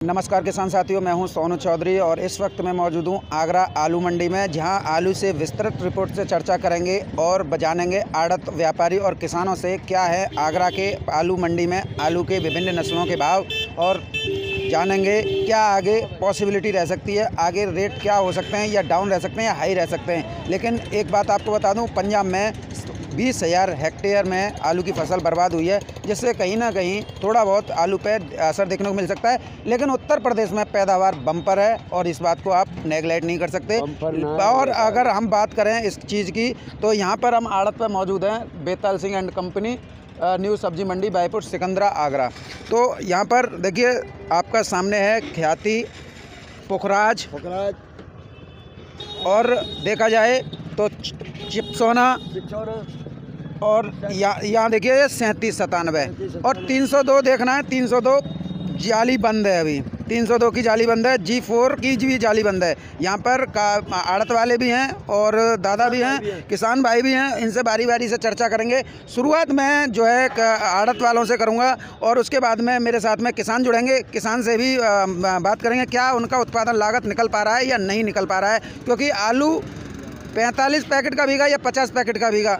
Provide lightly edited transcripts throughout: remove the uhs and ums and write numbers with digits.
नमस्कार किसान साथियों, मैं हूं सोनू चौधरी और इस वक्त मैं मौजूद हूं आगरा आलू मंडी में, जहां आलू से विस्तृत रिपोर्ट से चर्चा करेंगे और जानेंगे आड़त व्यापारी और किसानों से क्या है आगरा के आलू मंडी में आलू के विभिन्न नस्लों के भाव, और जानेंगे क्या आगे पॉसिबिलिटी रह सकती है, आगे रेट क्या हो सकते हैं, या डाउन रह सकते हैं या हाई रह सकते हैं। लेकिन एक बात आपको बता दूं, पंजाब में 20,000 हेक्टेयर में आलू की फसल बर्बाद हुई है, जिससे कहीं ना कहीं थोड़ा बहुत आलू पे असर देखने को मिल सकता है। लेकिन उत्तर प्रदेश में पैदावार बम्पर है और इस बात को आप नेगलेक्ट नहीं कर सकते। और अगर हम बात करें इस चीज़ की, तो यहाँ पर हम आड़त पर मौजूद हैं, बेताल सिंह एंड कंपनी, न्यू सब्जी मंडी बाईपुर सिकंदरा आगरा। तो यहाँ पर देखिए आपका सामने है ख्याति, पुखराज, और देखा जाए तो चिपसोना, और यहाँ देखिए 3797 और 302 देखना है। 302 जाली बंद है, अभी 302 की जाली बंद है, G4 की भी जाली बंद है। यहाँ पर आड़त वाले भी हैं और दादा भी हैं, किसान भाई भी हैं, इनसे बारी बारी से चर्चा करेंगे। शुरुआत में जो है आड़त वालों से करूँगा और उसके बाद में मेरे साथ में किसान जुड़ेंगे, किसान से भी बात करेंगे क्या उनका उत्पादन लागत निकल पा रहा है या नहीं निकल पा रहा है, क्योंकि आलू 45 पैकेट का बीघा या 50 पैकेट का बीघा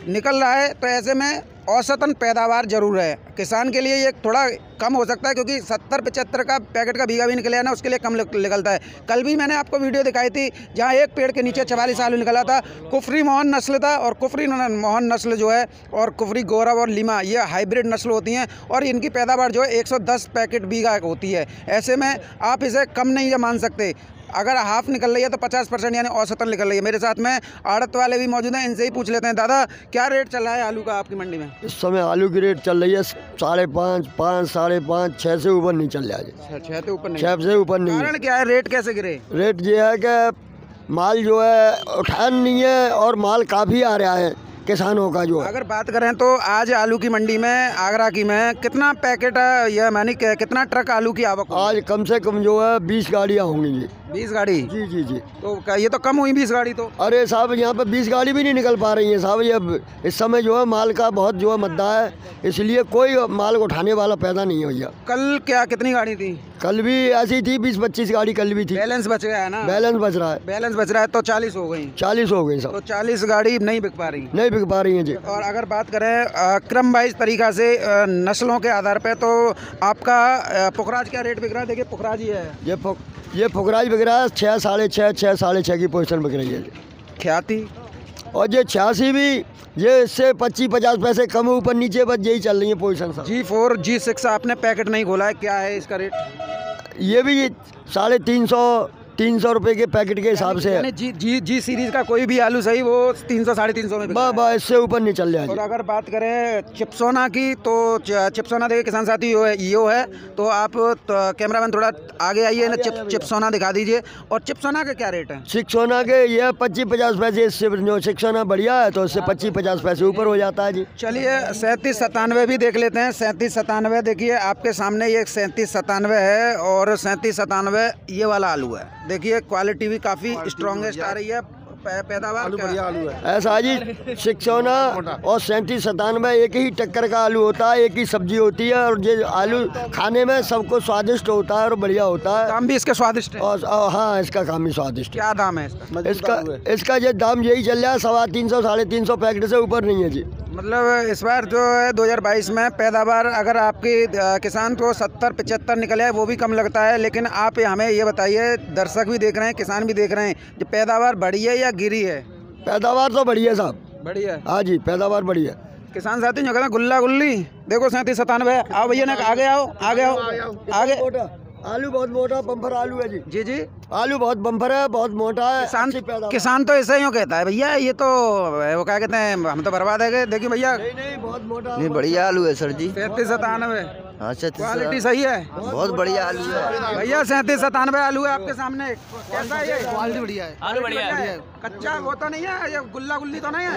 निकल रहा है, तो ऐसे में औसतन पैदावार जरूर है। किसान के लिए ये थोड़ा कम हो सकता है, क्योंकि 70-75 का पैकेट का बीघा भी निकले ना, उसके लिए कम निकलता है। कल भी मैंने आपको वीडियो दिखाई थी जहाँ एक पेड़ के नीचे 44 आलू निकला था। कुफरी मोहन नस्ल था, और कुफरी मोहन नस्ल जो है और कुफरी गौरव और लीमा, ये हाइब्रिड नस्ल होती हैं और इनकी पैदावार जो है 110 पैकेट बीघा होती है। ऐसे में आप इसे कम नहीं मान सकते। अगर हाफ निकल रही है तो 50% यानी औसतन निकल रही है। मेरे साथ में आड़त वाले भी मौजूद हैं, इनसे ही पूछ लेते हैं। दादा, क्या रेट चल रहा है आलू का आपकी मंडी में? इस समय आलू की रेट चल रही है 5.5, 5, 5.5, 6 से ऊपर नहीं चल रहा है। 6 से ऊपर नहीं? 6 से ऊपर नहीं। कारण क्या है, रेट कैसे गिरे? रेट ये है कि माल जो है उठान नहीं है और माल काफ़ी आ रहा है किसानों का जो है। अगर बात करें तो आज आलू की मंडी में आगरा की में कितना पैकेट है, यह मानी कितना ट्रक आलू की आवक? आज कम से कम जो है 20 गाड़ियाँ होंगी जी। 20 गाड़ी? जी जी जी। तो ये तो कम हुई 20 गाड़ी तो। अरे साहब, यहाँ पर 20 गाड़ी भी नहीं निकल पा रही है साहब। ये इस समय जो है माल का बहुत जो है मद्दा है, इसलिए कोई माल उठाने वाला पैदा नहीं हो गया। कल क्या कितनी गाड़ी थी? कल भी ऐसी थी, 20-25 गाड़ी कल भी थी। बैलेंस बच गया है ना? बैलेंस बच रहा है। बैलेंस बच रहा है तो 40 हो गई। 40 हो गई साहब। तो 40 गाड़ी नहीं बिक पा रही? नहीं बिक पा रही है जी। और अगर बात करें क्रम वाइज तरीका से नस्लों के आधार पे, तो आपका पुखराज क्या रेट बिक रहा है? देखिए पुखराज ही है, ये पुखराज बिक रहा है 6, 6.5, 6, 6.5 की पोजीशन बिक रही है। ख्याति और ये 86 भी, ये इससे 25-50 पैसे कम ऊपर नीचे बस यही चल रही है पोजीशन साहब। G4 G6 आपने पैकेट नहीं खोला है, क्या है इसका रेट? ये भी 350 रुपये के पैकेट के हिसाब से है। जी सीरीज का कोई भी आलू सही वो 300-350 में बस इससे ऊपर नहीं चल रहा है। और अगर बात करें चिपसोना की, तो चिपसोना देखिए किसान साथी यो है, तो आप कैमरामैन थोड़ा आगे आइए ना, चिपसोना दिखा दीजिए। और चिपसोना का क्या रेट है? चिपसोना के ये 25-50 पैसे, इससे जो चिपसोना बढ़िया है तो इससे 25-50 पैसे ऊपर हो जाता है जी। चलिए 3797 भी देख लेते हैं। 3797 देखिए आपके सामने, ये 3797 है और 3797 ये वाला आलू है। देखिए क्वालिटी भी काफ़ी स्ट्रॉन्गेस्ट आ रही है, पैदावार बढ़िया आलू है। ऐसा जी 609 और 3797 एक ही टक्कर का आलू होता है, एक ही सब्जी होती है, और ये आलू खाने में सबको स्वादिष्ट होता है और बढ़िया होता है। दाम भी इसके स्वादिष्ट है? और हाँ, इसका काम भी स्वादिष्ट है। क्या दाम है इसका ये दाम यही चल रहा है 350, 350 पैकेट से ऊपर नहीं है जी। मतलब इस बार जो है 2022 में पैदावार अगर आपकी किसान को 70-75 निकले है, वो भी कम लगता है। लेकिन आप हमें ये बताइए, दर्शक भी देख रहे हैं, किसान भी देख रहे हैं, जो पैदावार बढ़ी है या गिरी है? पैदावार तो बढ़िया साहब, बढ़िया। हाँ जी, पैदावार बढ़िया। किसान साथी जो कहते हैं गुल्ला गुल्ली, देखो 3797 आओ भैया ना, आगे आओ आगे आओ आगे। आलू बहुत मोटा बम्पर आलू है जी। जी जी, आलू बहुत बम्पर है, बहुत मोटा है। किसान तो ऐसे ही कहता है भैया, ये तो वो क्या कहते हैं, हम तो बर्बाद है। देखिए भैया, नहीं बहुत मोटा, नहीं बढ़िया आलू है सर जी। 3797, अच्छा, क्वालिटी सही है, बहुत बढ़िया आलू है भैया। 3797 आलू है आपके सामने। कैसा है ये? क्वालिटी बढ़िया है, आलू बढ़िया है। कच्चा वो तो नहीं है, ये गुल्ला गुल्ली तो नहीं है?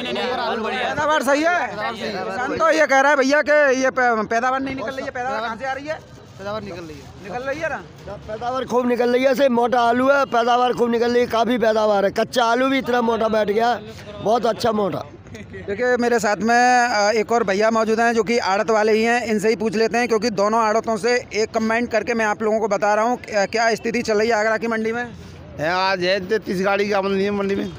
नहीं, आलू बढ़िया है, पैदावार सही है। किसान तो ये कह रहा है भैया कि ये पैदावार नहीं निकल रही है। पैदावार कहाँ से आ रही है? पैदावार निकल रही है ना। पैदावार खूब निकल रही है, से मोटा आलू है, पैदावार खूब निकल रही है, काफ़ी पैदावार है। कच्चा आलू भी इतना मोटा बैठ गया, बहुत अच्छा मोटा। देखिए मेरे साथ में एक और भैया मौजूद हैं जो कि आड़त वाले ही हैं, इनसे ही पूछ लेते हैं क्योंकि दोनों आड़तों से एक कंबाइन करके मैं आप लोगों को बता रहा हूँ क्या स्थिति चल रही है आगरा की मंडी में। आज है 33 गाड़ी की आमदनी है मंडी में।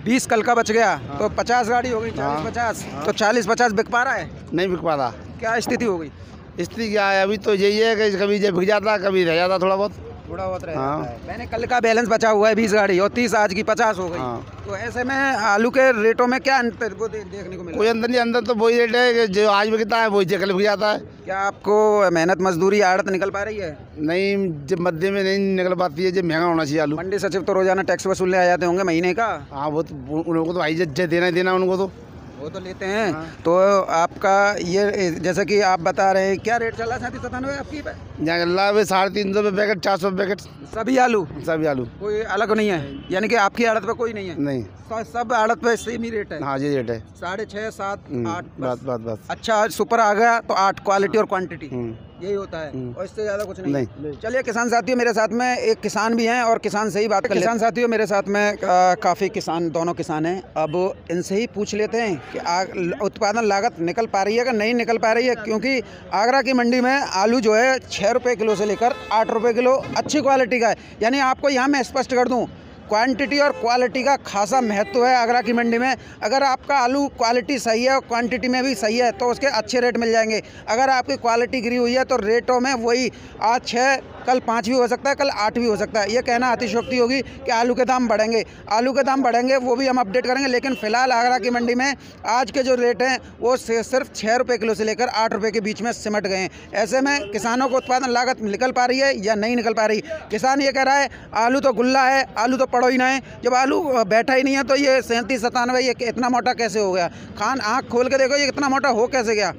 20 कल का बच गया तो 50 गाड़ी हो गई, 40-50 तो 40-50 बिक पा रहा है, नहीं बिक पा रहा। क्या स्थिति हो गई? स्थिति क्या है अभी तो यही है कि कभी जब बिक जाता कभी रह जाता थोड़ा बहुत। रह हाँ। जाता है। मैंने कल का बैलेंस बचा हुआ है 20 गाड़ी और 30 आज की 50 हो गई। हाँ। तो ऐसे में आलू के रेटों में क्या अंतर को देखने को मिला? कोई अंदर नहीं, अंदर तो वही रेट है कि जो आज बिकता है वही कल बिक जाता है। क्या आपको मेहनत मजदूरी आड़त निकल पा रही है? नहीं, जब मध्य में नहीं निकल पाती है, जब महंगा होना चाहिए आलू। मंडी सचिव तो रोजाना टैक्स वसूलने आ जाते होंगे महीने का। हाँ, वो तो उन लोगों को तो भाई देना ही देना उनको तो। वो तो लेते हैं। तो आपका ये जैसे कि आप बता रहे हैं क्या रेट चल रहा है 37-97 आपकी पे? यहाँ चल रहा है 350 रुपये पैकेट, 400 पैकेट सभी आलू? सभी आलू, कोई अलग नहीं है यानी कि आपकी आड़त पे कोई नहीं है? नहीं, सब आड़त पे सेम ही रेट है? हाँ ये रेट है। 6.5, 7, 8 बस। अच्छा सुपर आ गया तो 8 क्वालिटी और क्वांटिटी यही होता है और इससे ज़्यादा कुछ नहीं। चलिए किसान साथियों, मेरे साथ में एक किसान भी हैं और किसान से ही बात कर किसान साथियों मेरे साथ में काफ़ी किसान, दोनों किसान हैं। अब इनसे ही पूछ लेते हैं कि उत्पादन लागत निकल पा रही है कि नहीं निकल पा रही है, क्योंकि आगरा की मंडी में आलू जो है 6 रुपये किलो से लेकर 8 रुपये किलो अच्छी क्वालिटी का है। यानी आपको यहाँ मैं स्पष्ट कर दूँ, क्वांटिटी और क्वालिटी का खासा महत्व है आगरा की मंडी में। अगर आपका आलू क्वालिटी सही है और क्वांटिटी में भी सही है तो उसके अच्छे रेट मिल जाएंगे। अगर आपकी क्वालिटी गिरी हुई है तो रेटों में वही आज 6 कल 5 भी हो सकता है, कल 8 भी हो सकता है। ये कहना अतिशयोक्ति होगी कि आलू के दाम बढ़ेंगे। आलू के दाम बढ़ेंगे वो भी हम अपडेट करेंगे, लेकिन फिलहाल आगरा की मंडी में आज के जो रेट हैं वो सिर्फ 6 रुपये किलो से लेकर 8 रुपये के बीच में सिमट गए हैं। ऐसे में किसानों को उत्पादन लागत निकल पा रही है या नहीं निकल पा रही? किसान ये कह रहा है आलू तो गुल्ला है, आलू तो पड़ो ही ना है। जब आलू बैठा ही नहीं है तो ये 37-97 ये इतना मोटा कैसे हो गया? खान आँख खोल के देखो ये इतना मोटा हो कैसे गया?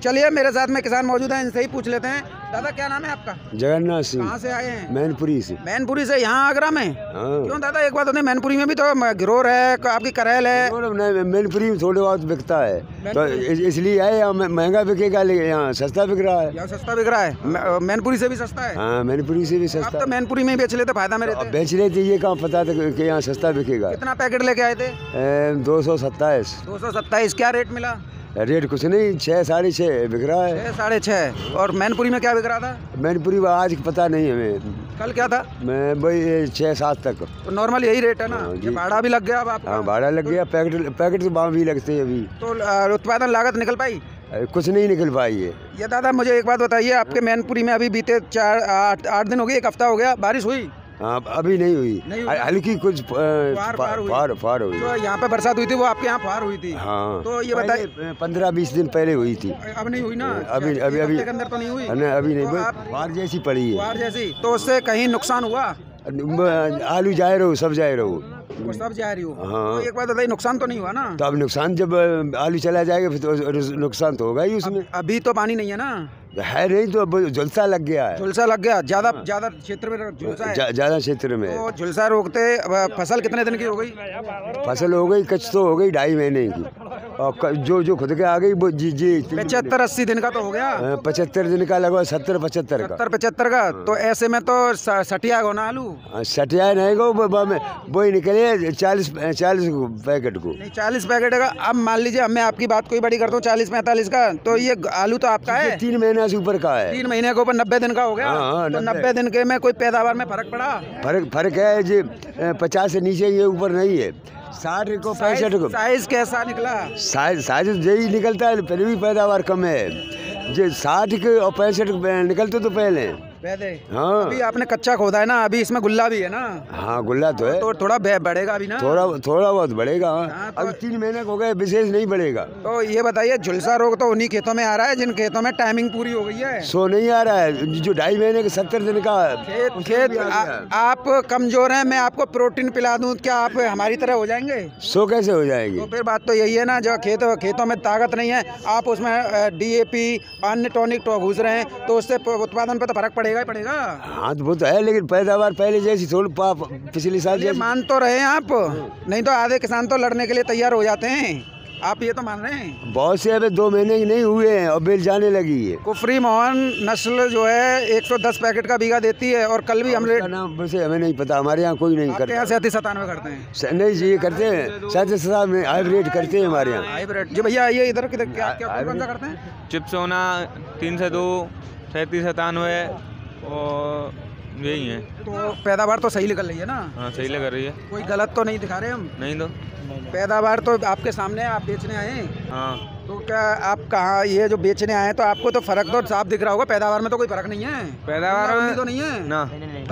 चलिए मेरे साथ में किसान मौजूद हैं, इनसे ही पूछ लेते हैं। दादा क्या नाम है आपका? जगन्नाथ सिंह। कहाँ से आए हैं? मैनपुरी से। मैनपुरी से यहाँ आगरा में? हाँ। क्यों दादा एक बात होती है, मैनपुरी में भी तो गिरोर है, आपकी करेल है। नहीं, मैनपुरी में थोड़े बहुत बिकता है तो इसलिए है, यहाँ महंगा बिकेगा लेकिन यहाँ सस्ता बिक रहा है। यहाँ सस्ता बिक रहा है, मैनपुरी से भी सस्ता है? हाँ, मैनपुरी से भी आप सस्ता। तो मैनपुरी में ही बेच लेते, फायदा में रहते। बेच लेते, ये कहाँ पता था कि यहाँ सस्ता बिकेगा। कितना पैकेट लेके आए थे? 227। 227। क्या रेट मिला? रेट कुछ नहीं, 6 साढ़े 6 बिक रहा है। 6 साढ़े 6। और मैनपुरी में क्या बिक रहा था? मैनपुरी में आज पता नहीं हमें, कल क्या था? मैं वही 6-7 तक। तो नॉर्मल यही रेट है ना? हाँ, ये भाड़ा भी लग गया अब आपका? हाँ, भाड़ा लग गया, पैकेट तो भाव भी लगते हैं अभी। तो उत्पादन लागत निकल पाई? कुछ नहीं निकल पाई है। ये दादा मुझे एक बात बताइए, आपके मैनपुरी में अभी बीते 8 दिन हो गए, 1 हफ्ता हो गया, बारिश हुई? हाँ, अभी नहीं हुई, हल्की कुछ फार हुई। तो यहाँ पे बरसात हुई थी, वो आपके यहाँ फार हुई थी? हाँ। तो ये बताइए 15-20 दिन पहले हुई थी। अब नहीं हुई ना? अभी के अंदर तो नहीं हुई? अभी नहीं, तो फार जैसी पड़ी है। फार जैसी, तो उससे कहीं नुकसान हुआ? आलू जाए रहो, सब जाए रहो, वो सब जा रही हो। हाँ। तो एक बात बताइए, नुकसान तो नहीं हुआ ना? तो अब नुकसान, जब आलू चला जाएगा फिर तो नुकसान तो होगा ही उसमें। अभी तो पानी नहीं है ना? है नहीं, तो अब झुलसा लग गया है। झुलसा लग गया, ज्यादा क्षेत्र में झुलसा है? ज्यादा क्षेत्र में। तो झुलसा रोकते फसल कितने दिन की हो गई? फसल हो गई, कच्छ तो हो गई 2.5 महीने की, और जो खुद के आ गई वो जी 75-80 दिन का तो हो गया। 75 दिन का लगभग 70-75 का। 70-75 का। तो ऐसे में तो सटिया गो ना आलू? सटिया नहीं गो, वो ही निकले 40 पैकेट को। नहीं, 40 पैकेट का। अब मान लीजिए मैं आपकी बात कोई बड़ी करता हूँ 40-45 का, तो ये आलू तो आपका है 3 महीने से ऊपर का है। 3 महीने के ऊपर 90 दिन का हो गया। हाँ, तो 90 दिन के में कोई पैदावार में फर्क पड़ा? फर्क है जी, 50 से नीचे ये ऊपर नहीं है। 60 को 65 को। साइज कैसा निकला? साइज यही निकलता है, फिर भी पैदावार कम है। जो 60 के और 65 निकलते तो पहले। हाँ, अभी आपने कच्चा खोदा है ना, अभी इसमें गुल्ला भी है ना? हाँ, गुल्ला तो है। तो थोड़ा बढ़ेगा अभी ना? थोड़ा बहुत बढ़ेगा। हाँ, तो अभी 3 महीने हो गए, विशेष नहीं बढ़ेगा। तो ये बताइए, झुलसा रोग तो उन्हीं खेतों में आ रहा है जिन खेतों में टाइमिंग पूरी हो गई है? सो नहीं आ रहा है, जो 2.5 महीने के 70 दिन का खेत आप कमजोर हैं, मैं आपको प्रोटीन पिला दूं, क्या आप हमारी तरह हो जाएंगे? सो कैसे हो जाएगी? तो फिर बात तो यही है ना, जो खेतों में ताकत नहीं है, आप उसमें DAP अन्य टॉनिक घुस रहे हैं, तो उससे उत्पादन पर तो फर्क पड़ेगा ही पड़ेगा। हाँ, तो वो तो है, लेकिन पैदावार पहले जैसी थोड़ी पिछले साल ये मान तो रहे हैं आप, नहीं तो आधे किसान तो लड़ने के लिए तैयार हो जाते हैं। आप ये तो मान रहे हैं? बहुत से अभी 2 महीने की नहीं हुए हैं और बेल जाने लगी है। कुफरी मोहन नस्ल जो है 110 पैकेट का बीघा देती है और कल भी हम रेट नाम वैसे हमें नहीं पता, हमारे यहाँ कोई नहीं आपके यहाँ करता। 37-97 करते हैं? नहीं जी, ये करते हैं 37 में हाइब्रिड करते हैं हमारे यहाँ। हाइब्रिड जी भैया आइए इधर, किधर क्या क्या कौन सा करते हैं? चिप्सोना 302 3797 और यही है। तो पैदावार तो सही निकल रही है ना? हाँ सही लग रही है, कोई गलत तो नहीं दिखा रहे हम? नहीं तो पैदावार तो आपके सामने है, आप बेचने आए हैं। हाँ। तो क्या आप कहाँ ये जो बेचने आए हैं तो आपको तो फर्क तो साफ दिख रहा होगा, पैदावार में तो कोई फर्क नहीं है? पैदावार में तो नहीं है ना,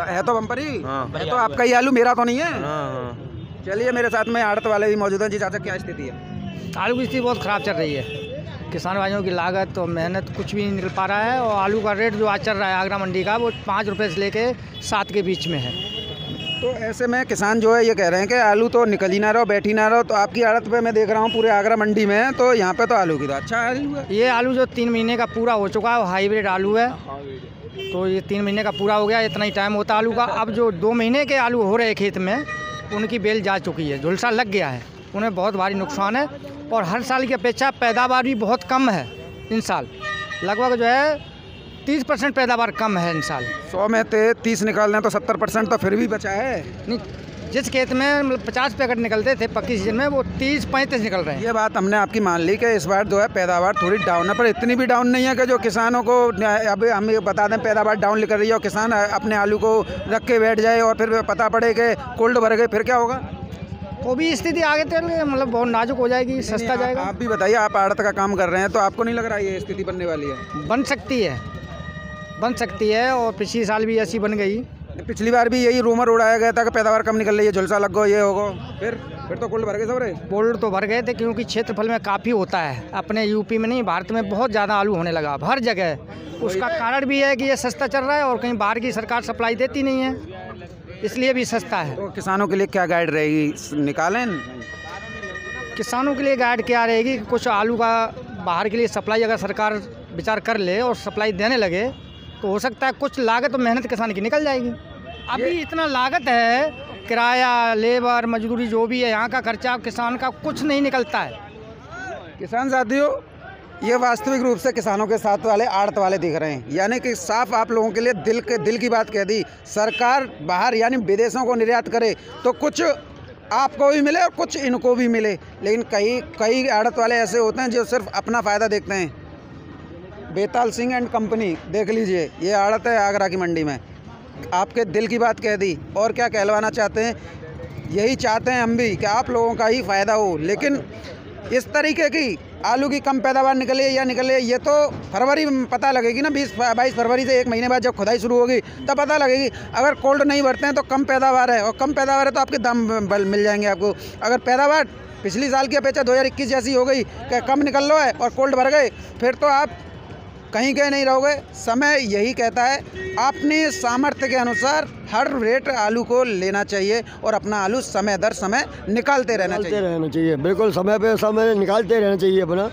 है तो बम्पर ही हाँ। है तो आपका ही आलू, मेरा तो नहीं है। हाँ हाँ। चलिए मेरे साथ में आड़त वाले भी मौजूद हैं। जी चाचा क्या स्थिति है? आलू की स्थिति बहुत ख़राब चल रही है। किसान भाइयों की लागत और मेहनत कुछ भी नहीं निकल पा रहा है, और आलू का रेट जो आज चल रहा है आगरा मंडी का वो 5 रुपये से लेके 7 के बीच में है। तो ऐसे में किसान जो है ये कह रहे हैं कि आलू तो निकल ही ना रहो, बैठ ही ना रहो। तो आपकी आड़त पे मैं देख रहा हूँ पूरे आगरा मंडी में, तो यहाँ पे तो आलू की तो अच्छा आलू है। ये आलू जो 3 महीने का पूरा हो चुका है वो हाइब्रिड आलू है। तो ये 3 महीने का पूरा हो गया, इतना ही टाइम होता है आलू का। अब जो 2 महीने के आलू हो रहे खेत में उनकी बेल जा चुकी है, झुलसा लग गया है, उन्हें बहुत भारी नुकसान है। और हर साल की अपेक्षा पैदावार भी बहुत कम है इन साल, लगभग जो है 30% पैदावार कम है इन साल। 100 में 30 निकाल दें तो 70% तो फिर भी बचा है। नहीं, जिस खेत में मतलब 50 पैकेट निकलते थे पक्की सीजन में वो 30-35 निकल रहे हैं। ये बात हमने आपकी मान ली कि इस बार जो है पैदावार थोड़ी डाउन है, पर इतनी भी डाउन नहीं है कि जो किसानों को अब हम ये बता दें पैदावार डाउन निकल रही है और किसान अपने आलू को रख के बैठ जाए और फिर पता पड़े कि कोल्ड भर गए, फिर क्या होगा? वो भी स्थिति आगे चल के मतलब बहुत नाजुक हो जाएगी, सस्ता जाएगा। आप भी बताइए, आप आड़त का काम कर रहे हैं तो आपको नहीं लग रहा ये स्थिति बनने वाली है? बन सकती है और पिछली साल भी ऐसी बन गई। पिछली बार भी यही रूमर उड़ाया गया था कि पैदावार कम निकल रही है, झुलसा लग गो, ये होगा, फिर तो कोल्ड भर गए सब रे। कोल्ड तो भर गए थे क्योंकि क्षेत्रफल में काफ़ी होता है, अपने यूपी में नहीं भारत में बहुत ज़्यादा आलू होने लगा अब हर जगह। उसका कारण भी है कि ये सस्ता चल रहा है और कहीं बाहर की सरकार सप्लाई देती नहीं है, इसलिए भी सस्ता है। तो किसानों के लिए क्या गाइड रहेगी, निकालें? किसानों के लिए गाइड क्या रहेगी कि कुछ आलू का बाहर के लिए सप्लाई अगर सरकार विचार कर ले और सप्लाई देने लगे तो हो सकता है कुछ लागत और मेहनत किसान की निकल जाएगी। अभी इतना लागत है, किराया, लेबर, मजदूरी जो भी है, यहाँ का खर्चा किसान का कुछ नहीं निकलता है। किसान साथियों, ये वास्तविक रूप से किसानों के साथ वाले आड़त वाले दिख रहे हैं, यानी कि साफ आप लोगों के लिए दिल की बात कह दी। सरकार बाहर यानी विदेशों को निर्यात करे तो कुछ आपको भी मिले और कुछ इनको भी मिले, लेकिन कई आड़त वाले ऐसे होते हैं जो सिर्फ अपना फ़ायदा देखते हैं। बेताल सिंह एंड कंपनी देख लीजिए, ये आड़त है आगरा की मंडी में। आपके दिल की बात कह दी। और क्या कहलवाना चाहते हैं? यही चाहते हैं हम भी कि आप लोगों का ही फ़ायदा हो, लेकिन इस तरीके की आलू की कम पैदावार निकले या निकले ये तो फरवरी में पता लगेगी ना, 20-22 फरवरी से 1 महीने बाद जब खुदाई शुरू होगी तब पता लगेगी। अगर कोल्ड नहीं भरते हैं तो कम पैदावार है, और कम पैदावार है तो आपके दाम मिल जाएंगे आपको। अगर पैदावार पिछली साल की अपेक्षा 2021 जैसी हो गई कि कम निकल लो है और कोल्ड भर गए, फिर तो आप कहीं गए नहीं रहोगे। समय यही कहता है, अपने सामर्थ्य के अनुसार हर रेट आलू को लेना चाहिए और अपना आलू समय दर समय निकालते रहना चाहिए। बिल्कुल समय पे समय निकालते रहना चाहिए अपना।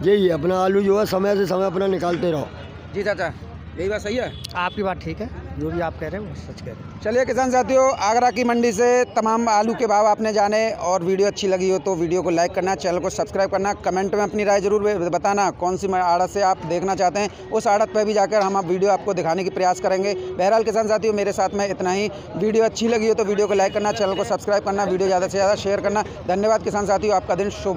यही अपना आलू जो है समय से समय अपना निकालते रहो। जी चाचा, यही बात सही है? आपकी बात ठीक है, जो भी आप कह रहे हैं वो सच कह रहे हैं। चलिए किसान साथियों, आगरा की मंडी से तमाम आलू के भाव आपने जाने, और वीडियो अच्छी लगी हो तो वीडियो को लाइक करना, चैनल को सब्सक्राइब करना, कमेंट में अपनी राय जरूर बताना कौन सी आड़त से आप देखना चाहते हैं। उस आड़त पर भी जाकर हम वीडियो आपको दिखाने की प्रयास करेंगे। बहरहाल किसान साथियों, मेरे साथ में इतना ही। वीडियो अच्छी लगी हो तो वीडियो को लाइक करना, चैनल को सब्सक्राइब करना, वीडियो ज़्यादा से ज़्यादा शेयर करना। धन्यवाद किसान साथियों, आपका दिन शुभ।